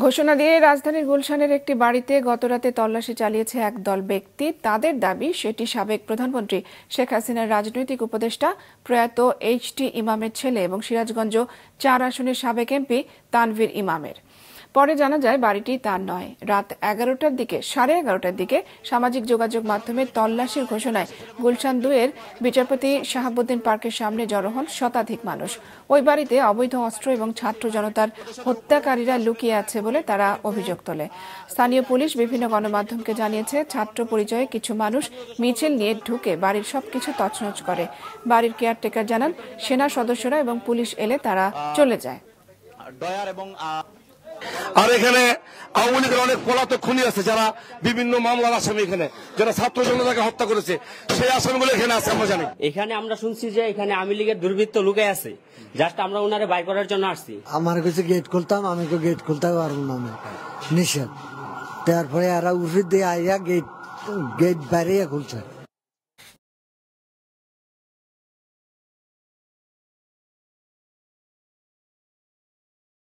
ঘোষণা দিয়ে রাজধানীর গুলশানের একটি বাড়িতে গতরাতে তল্লাশি চালিয়েছে একদল ব্যক্তি। তাদের দাবি সেটি সাবেক প্রধানমন্ত্রী শেখ হাসিনার রাজনৈতিক উপদেষ্টা প্রয়াত এইচ.টি. ইমামের ছেলে এবং সিরাজগঞ্জ ৪ আসনের সাবেক এমপি তানভীর ইমামের। পরে জানা যায় বাড়িটি তার নয়। রাত 11টার দিকে সামাজিক যোগাযোগ মাধ্যমে তল্লাশির ঘোষণায় গুলশান ২-এর বিচারপতি শাহাবুদ্দিন পার্কের সামনে জড়ো হন শতাধিক মানুষ। ওই বাড়িতে অবৈধ অস্ত্র এবং ছাত্র জনতার হত্যাকারীরা লুকিয়ে আছে বলে তারা অভিযোগ তোলে। স্থানীয় পুলিশ বিভিন্ন গণমাধ্যমকে জানিয়েছে, ছাত্র পরিচয়ে কিছু মানুষ মিছিল নিয়ে ঢুকে বাড়ির সবকিছু তছনছ করে। বাড়ির কেয়ারটেকার জানান, সেনা সদস্যরা এবং পুলিশ এলে তারা চলে যায়। আর এখানে আওয়ামী লীগের অনেক পলাতক খুনি আছে, যারা বিভিন্ন মামলার আসামি, এখানে যারা ছাত্র জনতাকে হত্যা করেছে, সেই আসামিগুলো এখানে আছে। আমরা জানি এখানে আমরা শুনছি যে এখানে আওয়ামী লীগের দুর্বৃত্ত লুকে আছে, জাস্ট আমরা ওনারে বাইর করার জন্য আসছি। আমার কাছে গেট খুলতাম, আমি তো গেট খুলতে পারবো না, আমি নিষেধ। তারপরে এরা উঠে দিয়ে আইয়া গেট বাইরে খুলছে।